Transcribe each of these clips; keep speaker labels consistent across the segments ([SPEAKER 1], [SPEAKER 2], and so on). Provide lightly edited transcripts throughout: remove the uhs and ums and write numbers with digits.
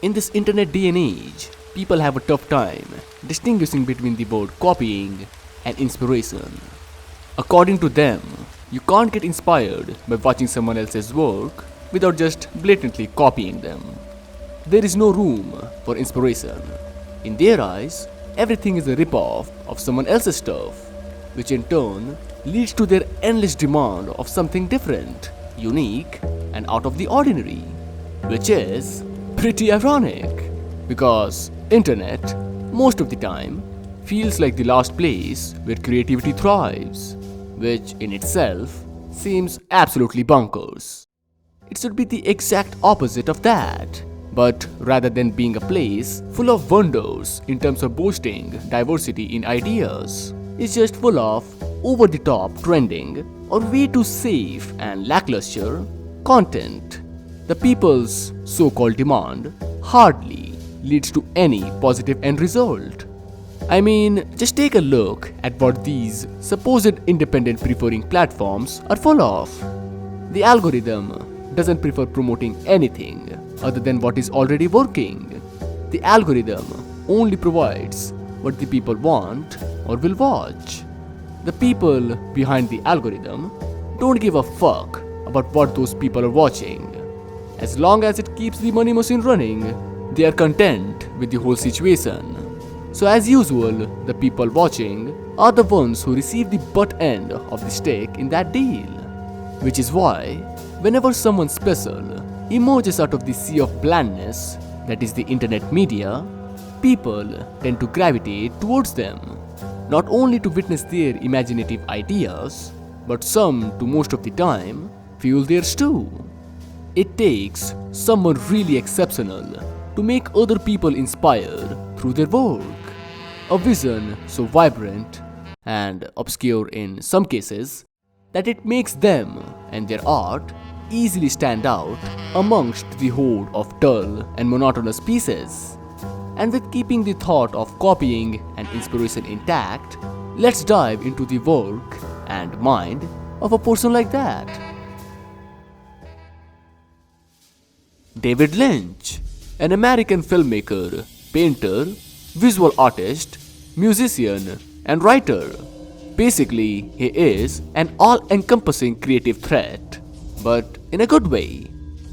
[SPEAKER 1] In this internet day and age, people have a tough time distinguishing between the word copying and inspiration. According to them, you can't get inspired by watching someone else's work without just blatantly copying them. There is no room for inspiration. In their eyes, everything is a rip-off of someone else's stuff, which in turn leads to their endless demand of something different, unique, and out of the ordinary, which is pretty ironic, because internet, most of the time, feels like the last place where creativity thrives, which in itself seems absolutely bonkers. It should be the exact opposite of that, but rather than being a place full of wonders in terms of boasting diversity in ideas, it's just full of over-the-top trending or way too safe and lackluster content. The people's so-called demand hardly leads to any positive end result. I mean, just take a look at what these supposed independent preferring platforms are full of. The algorithm doesn't prefer promoting anything other than what is already working. The algorithm only provides what the people want or will watch. The people behind the algorithm don't give a fuck about what those people are watching. As long as it keeps the money machine running, they are content with the whole situation. So as usual, the people watching are the ones who receive the butt end of the stick in that deal. Which is why, whenever someone special emerges out of the sea of blandness that is the internet media, people tend to gravitate towards them, not only to witness their imaginative ideas, but some to most of the time fuel theirs too. It takes someone really exceptional to make other people inspired through their work. A vision so vibrant and obscure in some cases that it makes them and their art easily stand out amongst the horde of dull and monotonous pieces. And with keeping the thought of copying and inspiration intact, let's dive into the work and mind of a person like that. David Lynch, an American filmmaker, painter, visual artist, musician, and writer. Basically, he is an all-encompassing creative threat, but in a good way,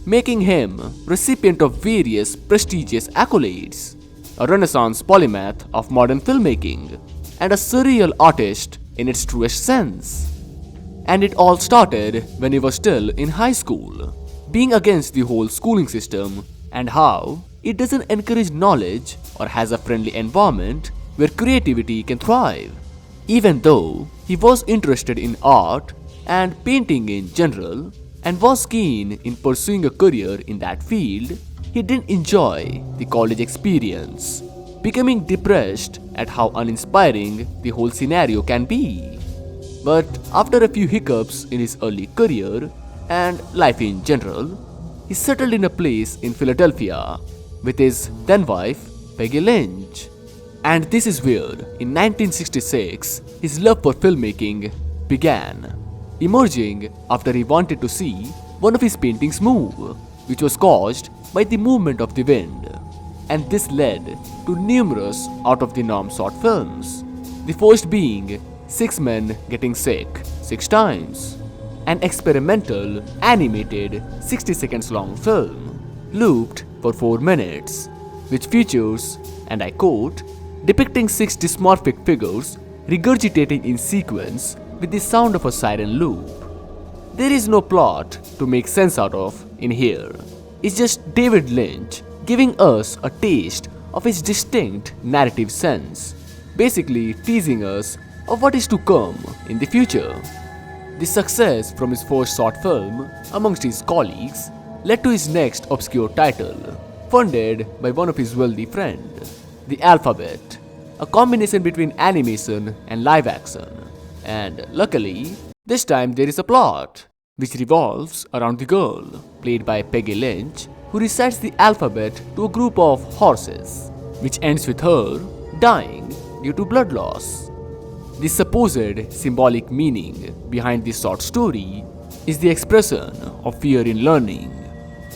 [SPEAKER 1] making him recipient of various prestigious accolades, a Renaissance polymath of modern filmmaking, and a surreal artist in its truest sense. And it all started when he was still in high school, being against the whole schooling system and how it doesn't encourage knowledge or has a friendly environment where creativity can thrive. Even though he was interested in art and painting in general and was keen in pursuing a career in that field, he didn't enjoy the college experience, becoming depressed at how uninspiring the whole scenario can be. But after a few hiccups in his early career and life in general, he settled in a place in Philadelphia with his then wife, Peggy Lynch. And this is where, in 1966, his love for filmmaking began, emerging after he wanted to see one of his paintings move, which was caused by the movement of the wind. And this led to numerous out-of-the-norm short films, the first being 6 Men Getting Sick 6 Times, an experimental, animated 60 seconds long film, looped for 4 minutes, which features, and I quote, depicting 6 dysmorphic figures regurgitating in sequence with the sound of a siren loop. There is no plot to make sense out of in here. It's just David Lynch giving us a taste of his distinct narrative sense, basically teasing us of what is to come in the future. The success from his first short film amongst his colleagues led to his next obscure title, funded by one of his wealthy friends, The Alphabet, a combination between animation and live action. And luckily, this time there is a plot, which revolves around the girl, played by Peggy Lynch, who recites the alphabet to a group of horses, which ends with her dying due to blood loss. The supposed symbolic meaning behind this short story is the expression of fear in learning.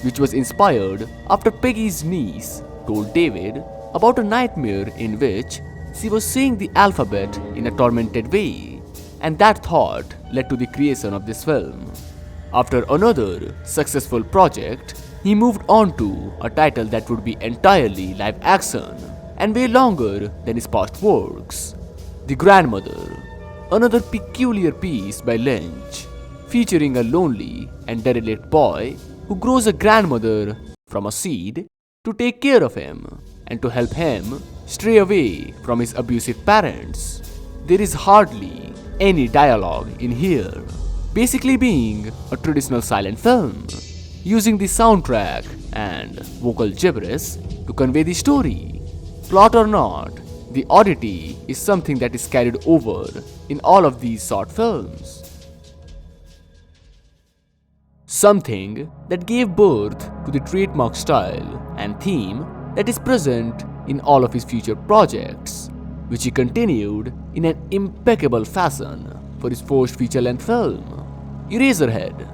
[SPEAKER 1] which was inspired after Peggy's niece told David about a nightmare in which she was saying the alphabet in a tormented way, and that thought led to the creation of this film. After another successful project, he moved on to a title that would be entirely live action and way longer than his past works, The Grandmother, another peculiar piece by Lynch, featuring a lonely and derelict boy who grows a grandmother from a seed to take care of him and to help him stray away from his abusive parents. There is hardly any dialogue in here, basically being a traditional silent film, using the soundtrack and vocal gibberish to convey the story. Plot or not, the oddity is something that is carried over in all of these short films. Something that gave birth to the trademark style and theme that is present in all of his future projects, which he continued in an impeccable fashion for his first feature-length film, Eraserhead.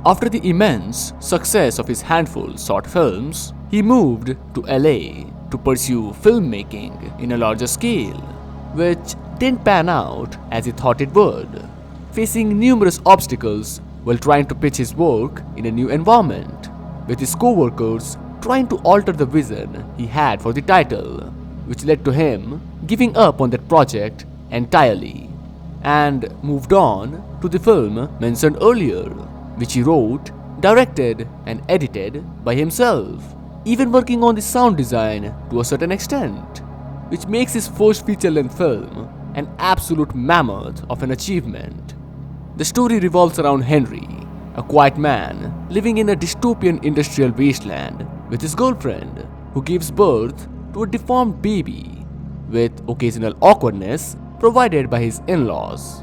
[SPEAKER 1] After the immense success of his handful short films, he moved to LA to pursue filmmaking in a larger scale, which didn't pan out as he thought it would, facing numerous obstacles while trying to pitch his work in a new environment, with his co-workers trying to alter the vision he had for the title, which led to him giving up on that project entirely and moved on to the film mentioned earlier, which he wrote, directed and edited by himself, even working on the sound design to a certain extent, which makes his first feature-length film an absolute mammoth of an achievement. The story revolves around Henry, a quiet man living in a dystopian industrial wasteland with his girlfriend, who gives birth to a deformed baby, with occasional awkwardness provided by his in-laws.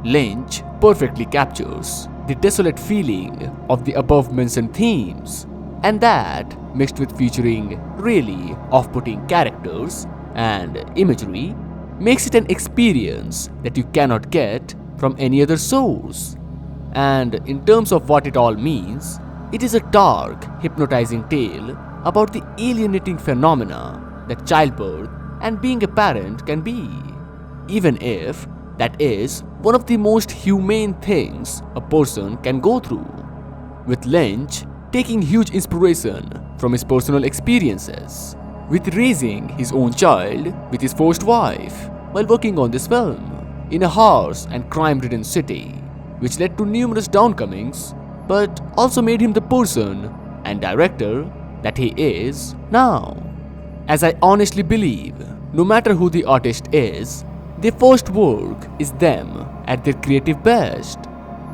[SPEAKER 1] Lynch perfectly captures the desolate feeling of the above-mentioned themes, and that, mixed with featuring really off-putting characters and imagery, makes it an experience that you cannot get from any other source. And in terms of what it all means, it is a dark, hypnotizing tale about the alienating phenomena that childbirth and being a parent can be, even if that is one of the most humane things a person can go through, with Lynch taking huge inspiration from his personal experiences with raising his own child with his first wife while working on this film in a harsh and crime-ridden city, which led to numerous downcomings, but also made him the person and director that he is now. As I honestly believe, no matter who the artist is, their first work is them at their creative best.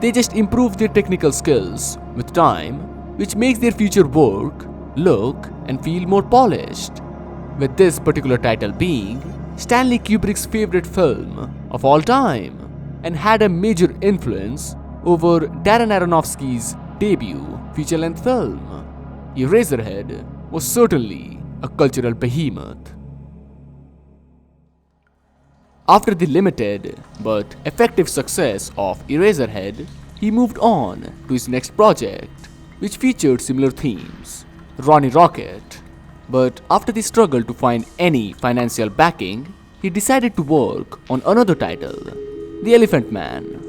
[SPEAKER 1] They just improve their technical skills with time, which makes their future work look and feel more polished, with this particular title being Stanley Kubrick's favorite film of all time and had a major influence over Darren Aronofsky's debut feature-length film. Eraserhead was certainly a cultural behemoth. After the limited but effective success of Eraserhead, he moved on to his next project, which featured similar themes, Ronnie Rocket. But after the struggle to find any financial backing, he decided to work on another title, The Elephant Man,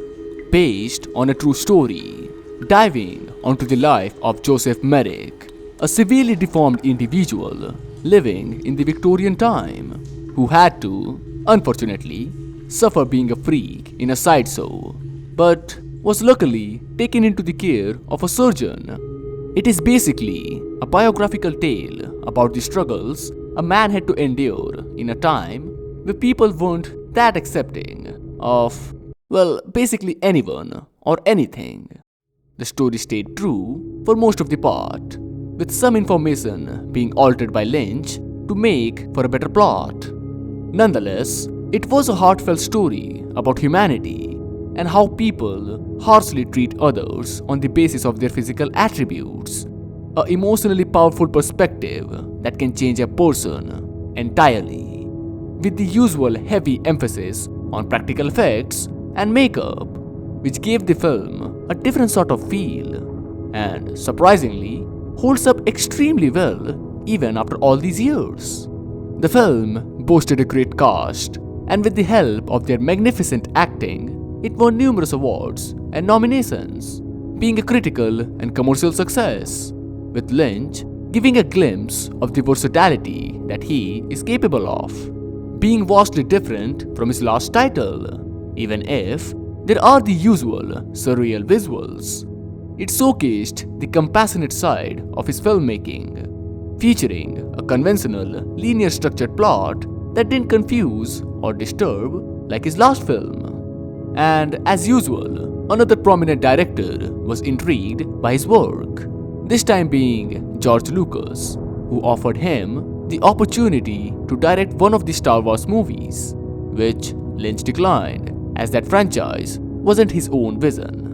[SPEAKER 1] based on a true story, diving onto the life of Joseph Merrick, a severely deformed individual living in the Victorian time, who had to, unfortunately, suffer being a freak in a sideshow, but was luckily taken into the care of a surgeon. It is basically a biographical tale about the struggles a man had to endure in a time where people weren't that accepting of, well, basically anyone or anything. The story stayed true for most of the part, with some information being altered by Lynch to make for a better plot. Nonetheless, it was a heartfelt story about humanity and how people harshly treat others on the basis of their physical attributes. An emotionally powerful perspective that can change a person entirely, with the usual heavy emphasis on practical effects and makeup, which gave the film a different sort of feel. And surprisingly, holds up extremely well even after all these years. The film boasted a great cast, and with the help of their magnificent acting, it won numerous awards and nominations, being a critical and commercial success, with Lynch giving a glimpse of the versatility that he is capable of, being vastly different from his last title, even if there are the usual surreal visuals. It showcased the compassionate side of his filmmaking, featuring a conventional, linear structured plot that didn't confuse or disturb like his last film. And as usual, another prominent director was intrigued by his work, this time being George Lucas, who offered him the opportunity to direct one of the Star Wars movies, which Lynch declined as that franchise wasn't his own vision.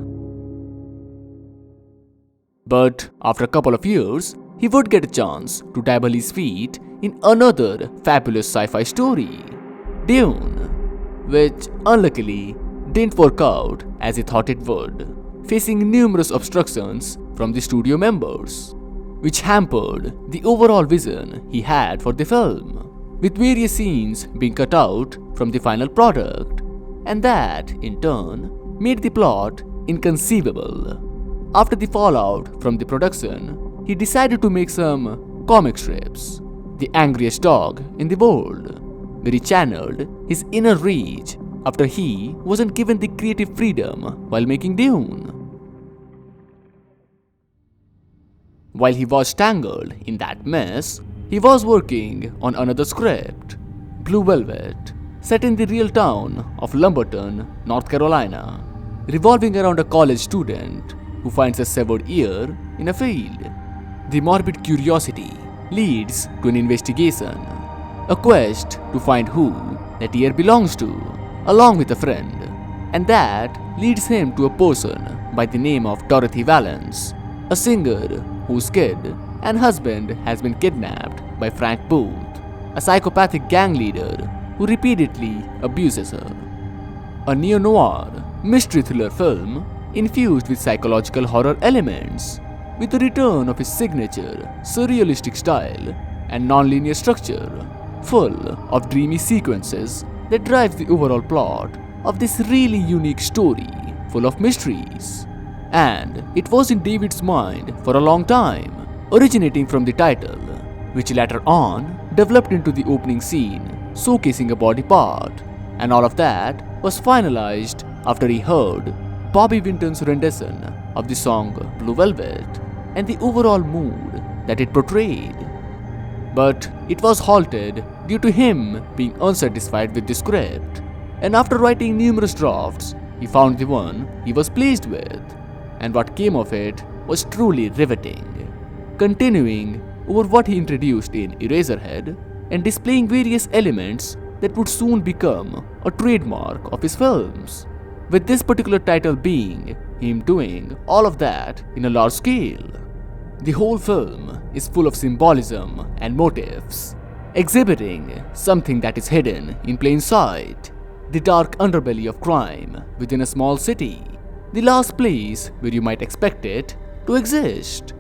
[SPEAKER 1] But after a couple of years, he would get a chance to dabble his feet in another fabulous sci-fi story, Dune, which unluckily didn't work out as he thought it would, facing numerous obstructions from the studio members, which hampered the overall vision he had for the film, with various scenes being cut out from the final product, and that, in turn, made the plot inconceivable. After the fallout from the production, he decided to make some comic strips, The Angriest Dog in the World, where he channeled his inner rage after he wasn't given the creative freedom while making Dune. While he was tangled in that mess, he was working on another script, Blue Velvet, set in the real town of Lumberton, North Carolina, revolving around a college student who finds a severed ear in a field. The morbid curiosity leads to an investigation, a quest to find who that ear belongs to, along with a friend, and that leads him to a person by the name of Dorothy Valance, a singer whose kid and husband has been kidnapped by Frank Booth, a psychopathic gang leader who repeatedly abuses her. A neo-noir mystery thriller film infused with psychological horror elements, with the return of his signature surrealistic style and non-linear structure, full of dreamy sequences that drives the overall plot of this really unique story full of mysteries. And it was in David's mind for a long time, originating from the title, which later on developed into the opening scene showcasing a body part, and all of that was finalized after he heard Bobby Vinton's rendition of the song Blue Velvet and the overall mood that it portrayed. But it was halted due to him being unsatisfied with the script, and after writing numerous drafts, he found the one he was pleased with, and what came of it was truly riveting, continuing over what he introduced in Eraserhead and displaying various elements that would soon become a trademark of his films, with this particular title being him doing all of that in a large scale. The whole film is full of symbolism and motifs, exhibiting something that is hidden in plain sight, the dark underbelly of crime within a small city, the last place where you might expect it to exist.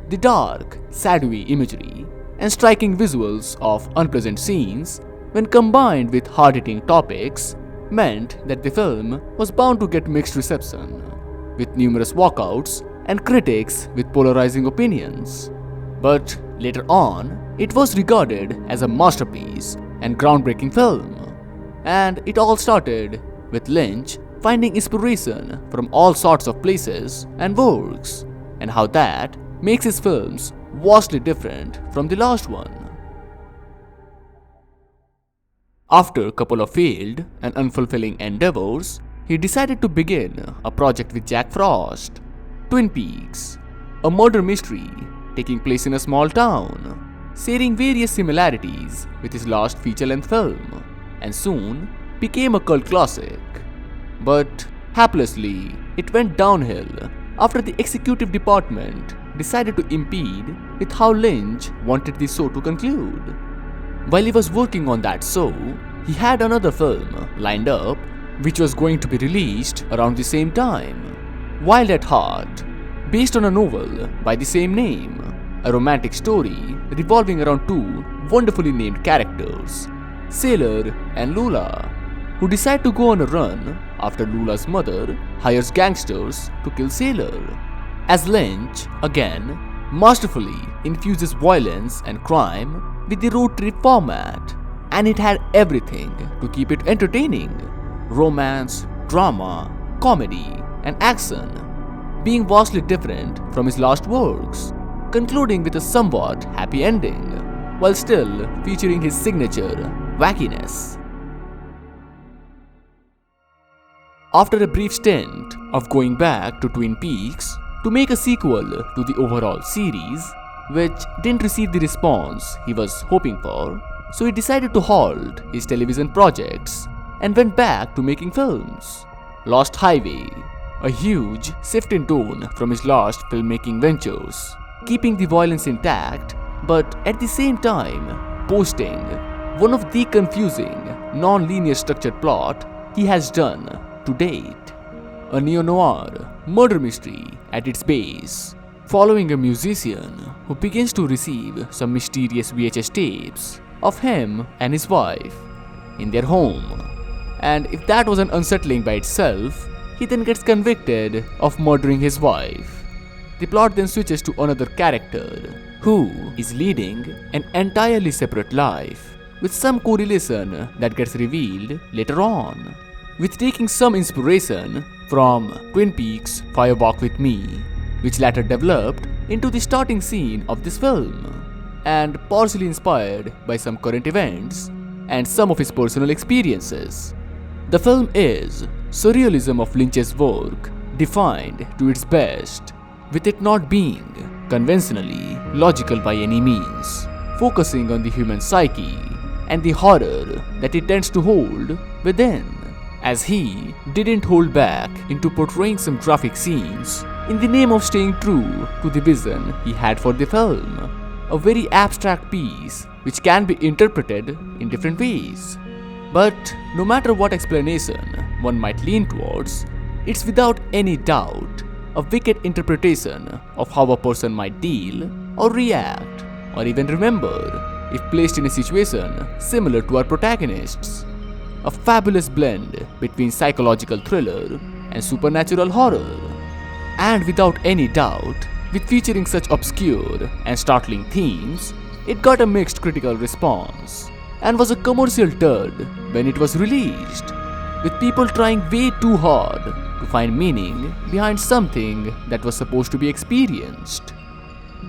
[SPEAKER 1] The dark, shadowy imagery and striking visuals of unpleasant scenes, when combined with hard-hitting topics, meant that the film was bound to get mixed reception, with numerous walkouts and critics with polarizing opinions. But later on, it was regarded as a masterpiece and groundbreaking film. And it all started with Lynch finding inspiration from all sorts of places and works, and how that makes his films vastly different from the last one. After a couple of failed and unfulfilling endeavors, he decided to begin a project with Jack Frost, Twin Peaks, a murder mystery taking place in a small town, sharing various similarities with his last feature-length film, and soon became a cult classic. But haplessly, it went downhill after the executive department decided to impede with how Lynch wanted the show to conclude. While he was working on that show, he had another film lined up which was going to be released around the same time, Wild at Heart, based on a novel by the same name, a romantic story revolving around two wonderfully named characters, Sailor and Lula, who decide to go on a run after Lula's mother hires gangsters to kill Sailor. As Lynch, again, masterfully infuses violence and crime with the road trip format, and it had everything to keep it entertaining: romance, drama, comedy, and action, being vastly different from his last works, concluding with a somewhat happy ending, while still featuring his signature wackiness. After a brief stint of going back to Twin Peaks to make a sequel to the overall series, which didn't receive the response he was hoping for, so he decided to halt his television projects and went back to making films. Lost Highway, a huge shift in tone from his last filmmaking ventures, keeping the violence intact but at the same time boasting one of the confusing, non-linear structured plot he has done to date. A neo-noir murder mystery at its base, following a musician who begins to receive some mysterious VHS tapes of him and his wife in their home. And if that wasn't unsettling by itself, he then gets convicted of murdering his wife. The plot then switches to another character who is leading an entirely separate life, with some correlation that gets revealed later on, with taking some inspiration from Twin Peaks' Fire Walk With Me, which later developed into the starting scene of this film, and partially inspired by some current events and some of his personal experiences. The film is surrealism of Lynch's work, defined to its best, with it not being conventionally logical by any means, focusing on the human psyche and the horror that it tends to hold within, as he didn't hold back into portraying some graphic scenes in the name of staying true to the vision he had for the film, a very abstract piece which can be interpreted in different ways. But no matter what explanation one might lean towards, it's without any doubt a wicked interpretation of how a person might deal or react or even remember if placed in a situation similar to our protagonists. A fabulous blend between psychological thriller and supernatural horror. And without any doubt, with featuring such obscure and startling themes, it got a mixed critical response and was a commercial dud when it was released, with people trying way too hard to find meaning behind something that was supposed to be experienced.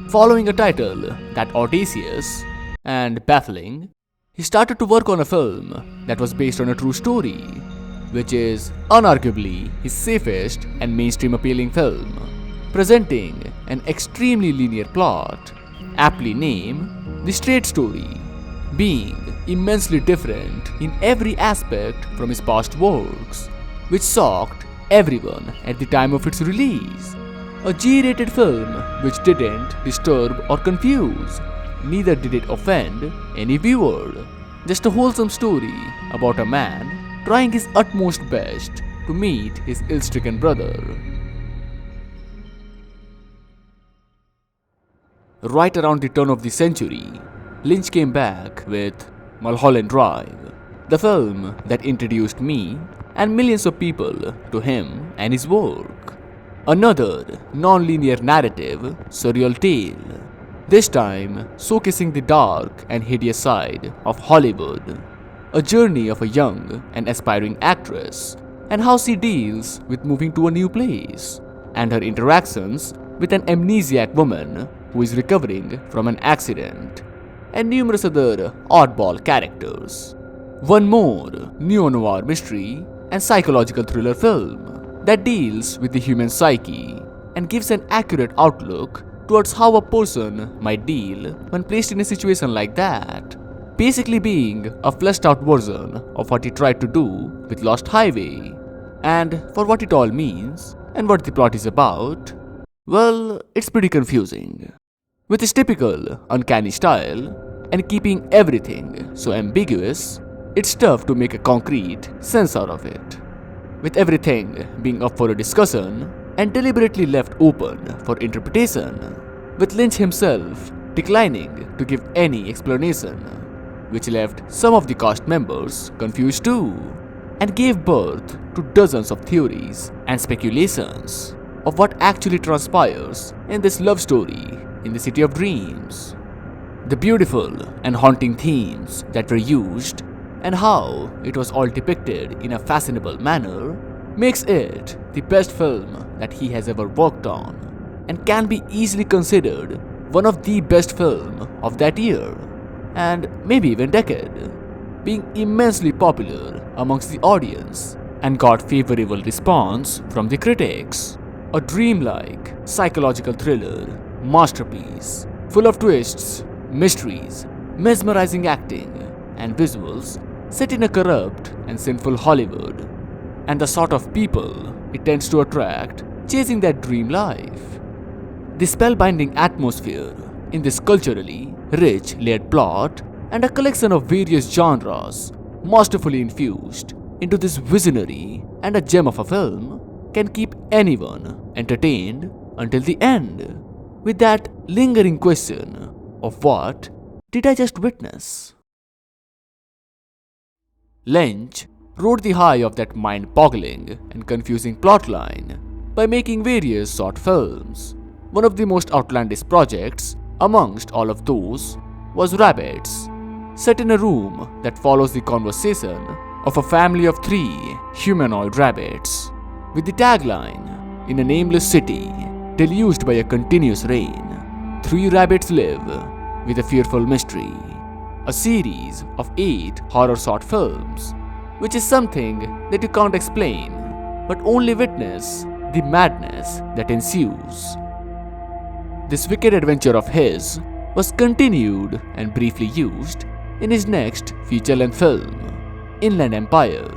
[SPEAKER 1] Following a title that audacious and baffling, he started to work on a film that was based on a true story, which is unarguably his safest and mainstream appealing film, presenting an extremely linear plot, aptly named The Straight Story, being immensely different in every aspect from his past works, which shocked everyone at the time of its release. A G-rated film which didn't disturb or confuse, neither did it offend any viewer. Just a wholesome story about a man trying his utmost best to meet his ill-stricken brother. Right around the turn of the century, Lynch came back with Mulholland Drive, the film that introduced me and millions of people to him and his work. Another non-linear narrative, surreal tale, this time showcasing the dark and hideous side of Hollywood, a journey of a young and aspiring actress and how she deals with moving to a new place, and her interactions with an amnesiac woman who is recovering from an accident, and numerous other oddball characters. One more neo-noir mystery and psychological thriller film that deals with the human psyche and gives an accurate outlook towards how a person might deal when placed in a situation like that, basically being a fleshed out version of what he tried to do with Lost Highway. And for what it all means and what the plot is about, well, it's pretty confusing. With his typical uncanny style and keeping everything so ambiguous, it's tough to make a concrete sense out of it, with everything being up for a discussion and deliberately left open for interpretation. with Lynch himself declining to give any explanation, which left some of the cast members confused too, and gave birth to dozens of theories and speculations of what actually transpires in this love story in the City of Dreams. The beautiful and haunting themes that were used and how it was all depicted in a fashionable manner makes it the best film that he has ever worked on and can be easily considered one of the best film of that year and maybe even decade, being immensely popular amongst the audience and got favorable response from the critics. A dreamlike psychological thriller masterpiece full of twists, mysteries, mesmerizing acting, and visuals set in a corrupt and sinful Hollywood, and the sort of people it tends to attract chasing that dream life. The spellbinding atmosphere in this culturally rich layered plot and a collection of various genres masterfully infused into this visionary and a gem of a film can keep anyone entertained until the end, with that lingering question of what did I just witness? Lynch rode the high of that mind-boggling and confusing plotline by making various short films. One of the most outlandish projects amongst all of those was Rabbits, set in a room that follows the conversation of a family of 3 humanoid rabbits, with the tagline, "In a nameless city, deluged by a continuous rain, 3 rabbits live with a fearful mystery." A series of 8 horror short films, which is something that you can't explain, but only witness the madness that ensues. This wicked adventure of his was continued and briefly used in his next feature-length film, Inland Empire,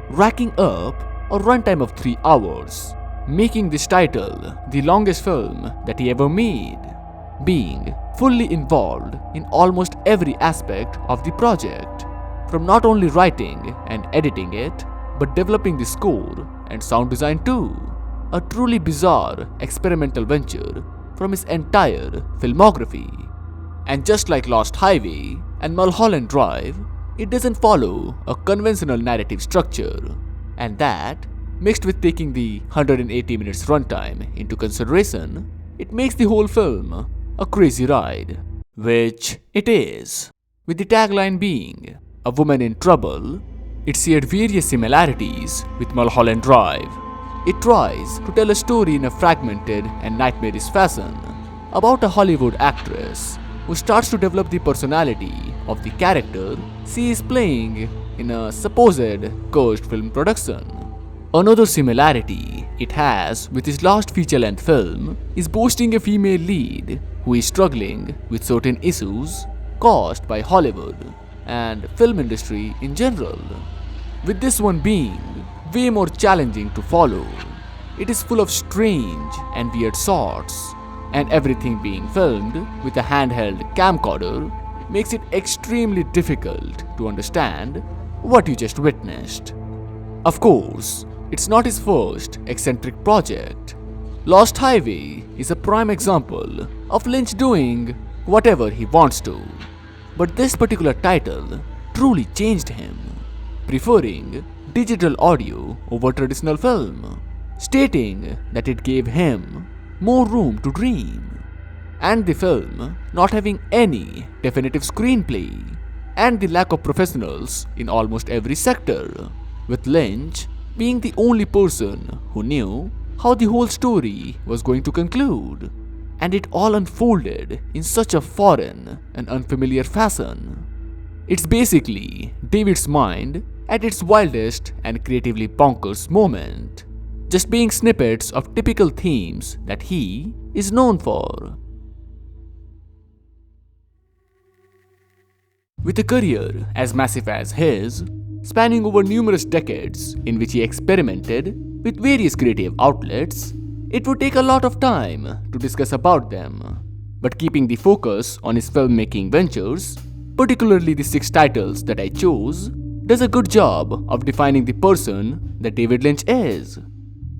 [SPEAKER 1] racking up a runtime of 3 hours, making this title the longest film that he ever made, being fully involved in almost every aspect of the project, from not only writing and editing it, but developing the score and sound design too. A truly bizarre experimental venture from his entire filmography. And just like Lost Highway and Mulholland Drive, it doesn't follow a conventional narrative structure, and that, mixed with taking the 180 minutes runtime into consideration, it makes the whole film a crazy ride, which it is. With the tagline being, "A woman in trouble," it shared various similarities with Mulholland Drive. It tries to tell a story in a fragmented and nightmarish fashion about a Hollywood actress who starts to develop the personality of the character she is playing in a supposed cursed film production. Another similarity it has with his last feature-length film is boasting a female lead who is struggling with certain issues caused by Hollywood and film industry in general, with this one being way more challenging to follow. It is full of strange and weird shots, and everything being filmed with a handheld camcorder makes it extremely difficult to understand what you just witnessed. Of course, it's not his first eccentric project. Lost Highway is a prime example of Lynch doing whatever he wants to, but this particular title truly changed him, preferring digital audio over traditional film, stating that it gave him more room to dream, and the film not having any definitive screenplay, and the lack of professionals in almost every sector, with Lynch being the only person who knew how the whole story was going to conclude, and it all unfolded in such a foreign and unfamiliar fashion. It's basically David's mind at its wildest and creatively bonkers moment, just being snippets of typical themes that he is known for. With a career as massive as his, spanning over numerous decades in which he experimented with various creative outlets, it would take a lot of time to discuss about them. But keeping the focus on his filmmaking ventures, particularly the 6 titles that I chose, does a good job of defining the person that David Lynch is,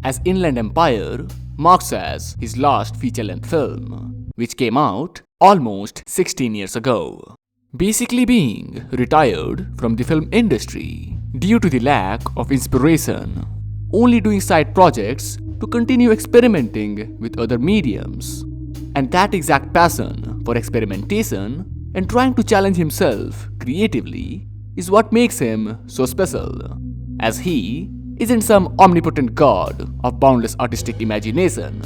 [SPEAKER 1] as Inland Empire marks as his last feature-length film, which came out almost 16 years ago. Basically being retired from the film industry due to the lack of inspiration, only doing side projects to continue experimenting with other mediums. And that exact passion for experimentation and trying to challenge himself creatively is what makes him so special, as he isn't some omnipotent god of boundless artistic imagination.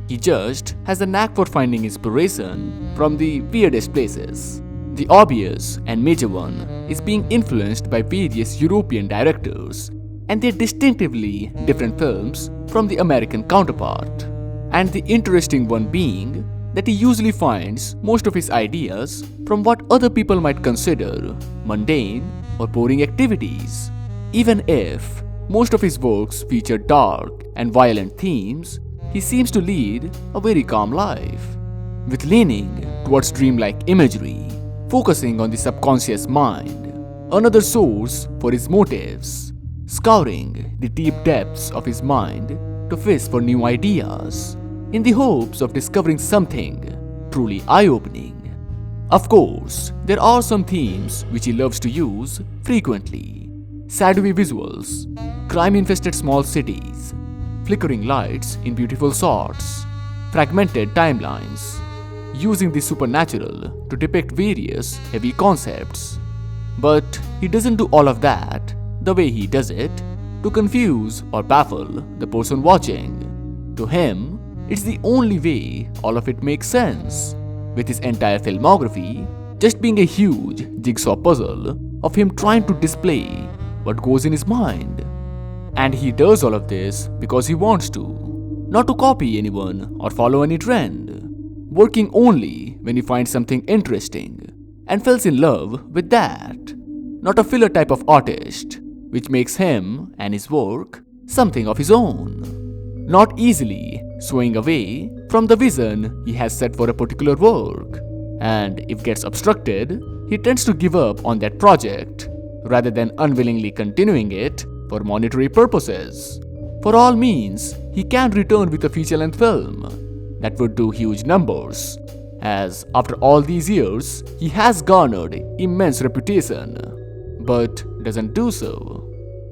[SPEAKER 1] He just has a knack for finding inspiration from the weirdest places. The obvious and major one is being influenced by various European directors and their distinctively different films from the American counterpart. And the interesting one being that he usually finds most of his ideas from what other people might consider mundane or boring activities. Even if most of his works feature dark and violent themes, he seems to lead a very calm life, with leaning towards dreamlike imagery, focusing on the subconscious mind, another source for his motives, scouring the deep depths of his mind to fish for new ideas, in the hopes of discovering something truly eye-opening. Of course, there are some themes which he loves to use frequently: shadowy visuals, crime-infested small cities, flickering lights in beautiful shots, fragmented timelines, using the supernatural to depict various heavy concepts. But he doesn't do all of that the way he does it to confuse or baffle the person watching. To him, it's the only way all of it makes sense, with his entire filmography just being a huge jigsaw puzzle of him trying to display what goes in his mind. And he does all of this because he wants to, not to copy anyone or follow any trend, working only when he finds something interesting and falls in love with that, not a filler type of artist, which makes him and his work something of his own, not easily swaying away from the vision he has set for a particular work, and if gets obstructed, he tends to give up on that project rather than unwillingly continuing it for monetary purposes. For all means, he can return with a feature-length film that would do huge numbers, as after all these years, he has garnered immense reputation, but doesn't do so.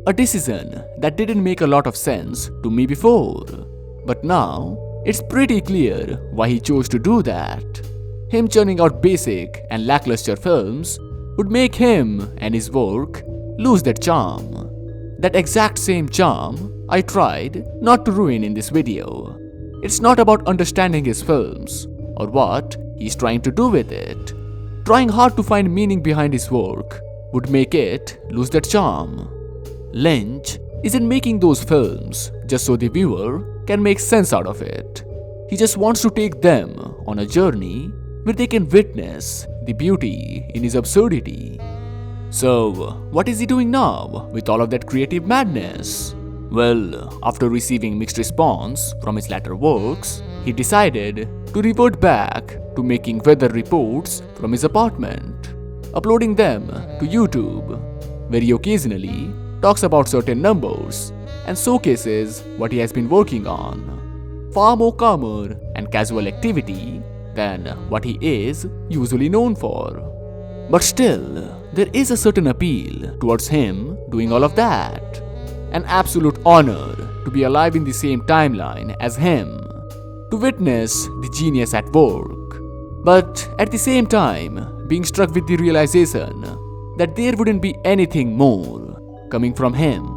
[SPEAKER 1] A decision that didn't make a lot of sense to me before, but now it's pretty clear why he chose to do that. Him churning out basic and lackluster films would make him and his work lose that charm. That exact same charm I tried not to ruin in this video. It's not about understanding his films or what he's trying to do with it. Trying hard to find meaning behind his work would make it lose that charm. Lynch isn't making those films just so the viewer can make sense out of it. He just wants to take them on a journey where they can witness the beauty in his absurdity. So, what is he doing now with all of that creative madness? Well, after receiving mixed response from his latter works, he decided to revert back to making weather reports from his apartment, uploading them to YouTube, where he occasionally talks about certain numbers and showcases what he has been working on. Far more calmer and casual activity than what he is usually known for. But still, there is a certain appeal towards him doing all of that. An absolute honor to be alive in the same timeline as him, to witness the genius at work. But at the same time, being struck with the realization that there wouldn't be anything more coming from him.